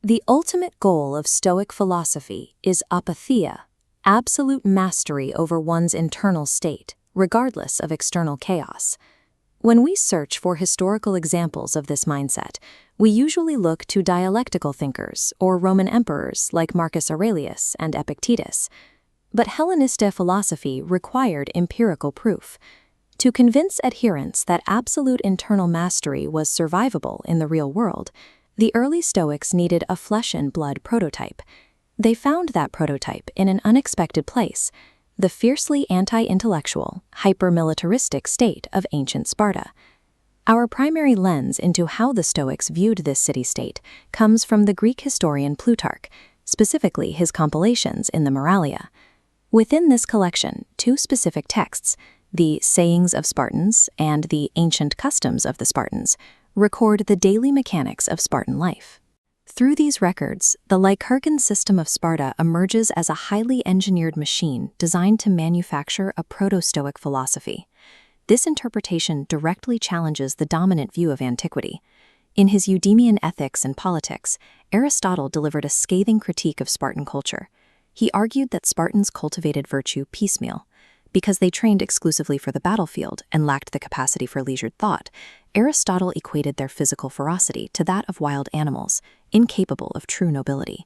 The ultimate goal of Stoic philosophy is apatheia, absolute mastery over one's internal state, regardless of external chaos. When we search for historical examples of this mindset, we usually look to dialectical thinkers or Roman emperors like Marcus Aurelius and Epictetus. But Helleniste philosophy required empirical proof. To convince adherents that absolute internal mastery was survivable in the real world, the early Stoics needed a flesh-and-blood prototype. They found that prototype in an unexpected place, the fiercely anti-intellectual, hyper-militaristic state of ancient Sparta. Our primary lens into how the Stoics viewed this city-state comes from the Greek historian Plutarch, specifically his compilations in the Moralia. Within this collection, two specific texts, the Sayings of Spartans and the Ancient Customs of the Spartans, record the daily mechanics of Spartan life. Through these records, the Lycurgan system of Sparta emerges as a highly engineered machine designed to manufacture a proto-Stoic philosophy. This interpretation directly challenges the dominant view of antiquity. In his Eudemian Ethics and Politics, Aristotle delivered a scathing critique of Spartan culture. He argued that Spartans cultivated virtue piecemeal. Because they trained exclusively for the battlefield and lacked the capacity for leisured thought, Aristotle equated their physical ferocity to that of wild animals, incapable of true nobility.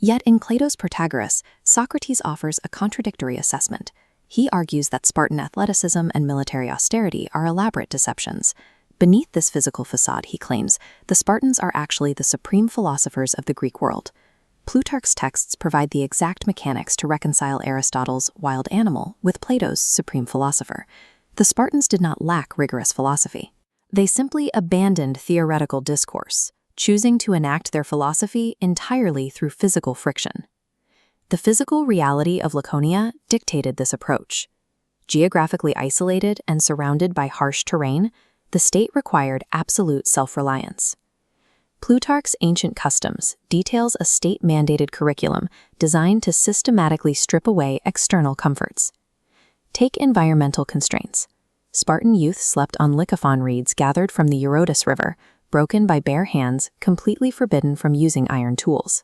Yet in Plato's Protagoras, Socrates offers a contradictory assessment. He argues that Spartan athleticism and military austerity are elaborate deceptions. Beneath this physical facade, he claims, the Spartans are actually the supreme philosophers of the Greek world. Plutarch's texts provide the exact mechanics to reconcile Aristotle's wild animal with Plato's supreme philosopher. The Spartans did not lack rigorous philosophy. They simply abandoned theoretical discourse, choosing to enact their philosophy entirely through physical friction. The physical reality of Laconia dictated this approach. Geographically isolated and surrounded by harsh terrain, the state required absolute self-reliance. Plutarch's Ancient Customs details a state-mandated curriculum designed to systematically strip away external comforts. Take environmental constraints. Spartan youth slept on lycophon reeds gathered from the Eurotas River, broken by bare hands, completely forbidden from using iron tools.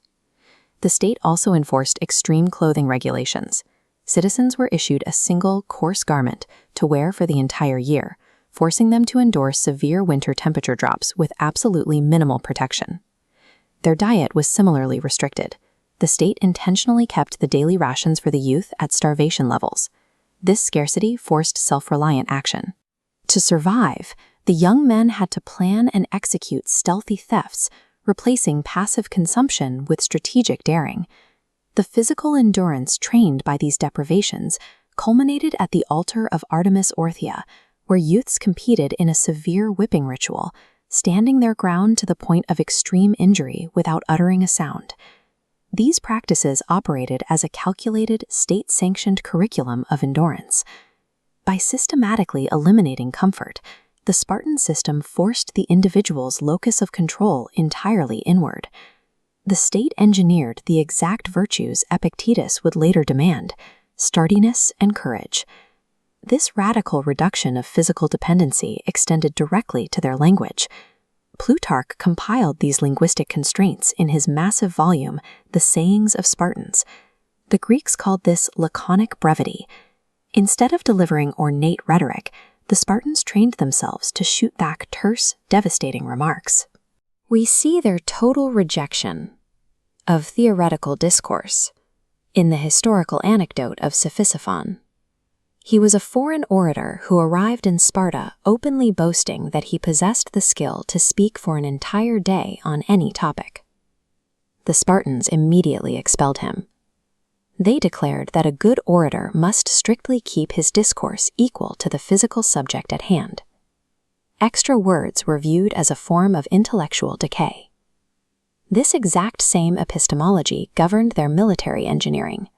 The state also enforced extreme clothing regulations. Citizens were issued a single, coarse garment to wear for the entire year, forcing them to endure severe winter temperature drops with absolutely minimal protection. Their diet was similarly restricted. The state intentionally kept the daily rations for the youth at starvation levels. This scarcity forced self-reliant action. To survive, the young men had to plan and execute stealthy thefts, replacing passive consumption with strategic daring. The physical endurance trained by these deprivations culminated at the altar of Artemis Orthia, where youths competed in a severe whipping ritual, standing their ground to the point of extreme injury without uttering a sound. These practices operated as a calculated, state-sanctioned curriculum of endurance. By systematically eliminating comfort, the Spartan system forced the individual's locus of control entirely inward. The state engineered the exact virtues Epictetus would later demand: sturdiness and courage. This radical reduction of physical dependency extended directly to their language. Plutarch compiled these linguistic constraints in his massive volume, The Sayings of Spartans. The Greeks called this laconic brevity. Instead of delivering ornate rhetoric, the Spartans trained themselves to shoot back terse, devastating remarks. We see their total rejection of theoretical discourse in the historical anecdote of Cephisophon. He was a foreign orator who arrived in Sparta openly boasting that he possessed the skill to speak for an entire day on any topic. The Spartans immediately expelled him. They declared that a good orator must strictly keep his discourse equal to the physical subject at hand. Extra words were viewed as a form of intellectual decay. This exact same epistemology governed their military engineering,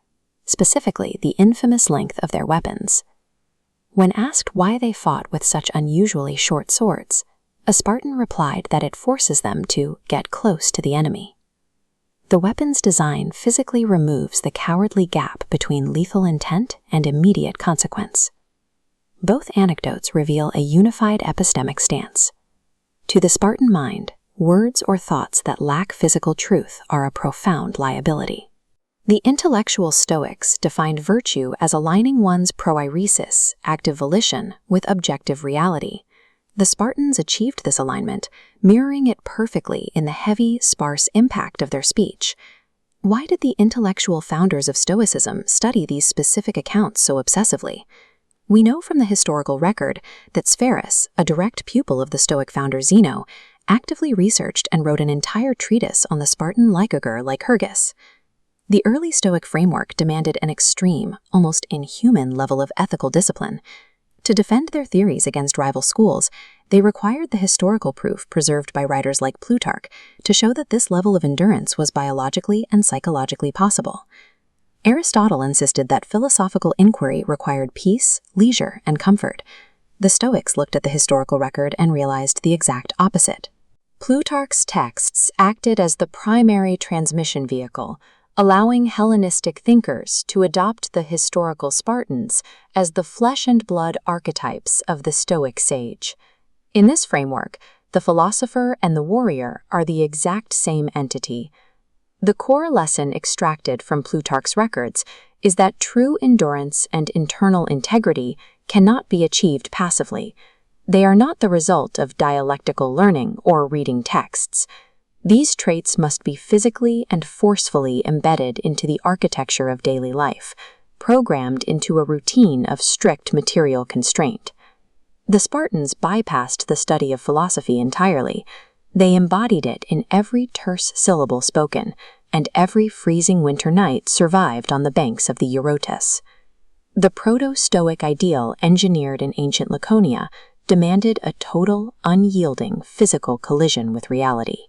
specifically the infamous length of their weapons. When asked why they fought with such unusually short swords, a Spartan replied that it forces them to get close to the enemy. The weapon's design physically removes the cowardly gap between lethal intent and immediate consequence. Both anecdotes reveal a unified epistemic stance. To the Spartan mind, Words or thoughts that lack physical truth are a profound liability. The intellectual Stoics defined virtue as aligning one's proairesis, active volition, with objective reality. The Spartans achieved this alignment, mirroring it perfectly in the heavy, sparse impact of their speech. Why did the intellectual founders of Stoicism study these specific accounts so obsessively? We know from the historical record that Spherus, a direct pupil of the Stoic founder Zeno, actively researched and wrote an entire treatise on the Spartan lycurgur Lycurgus. The early Stoic framework demanded an extreme, almost inhuman level of ethical discipline. To defend their theories against rival schools, they required the historical proof preserved by writers like Plutarch to show that this level of endurance was biologically and psychologically possible. Aristotle insisted that philosophical inquiry required peace, leisure, and comfort. The Stoics looked at the historical record and realized the exact opposite. Plutarch's texts acted as the primary transmission vehicle, allowing Hellenistic thinkers to adopt the historical Spartans as the flesh and blood archetypes of the Stoic sage. In this framework, the philosopher and the warrior are the exact same entity. The core lesson extracted from Plutarch's records is that true endurance and internal integrity cannot be achieved passively. They are not the result of dialectical learning or reading texts. These traits must be physically and forcefully embedded into the architecture of daily life, programmed into a routine of strict material constraint. The Spartans bypassed the study of philosophy entirely. They embodied it in every terse syllable spoken, and every freezing winter night survived on the banks of the Eurotas. The proto-Stoic ideal engineered in ancient Laconia demanded a total, unyielding physical collision with reality.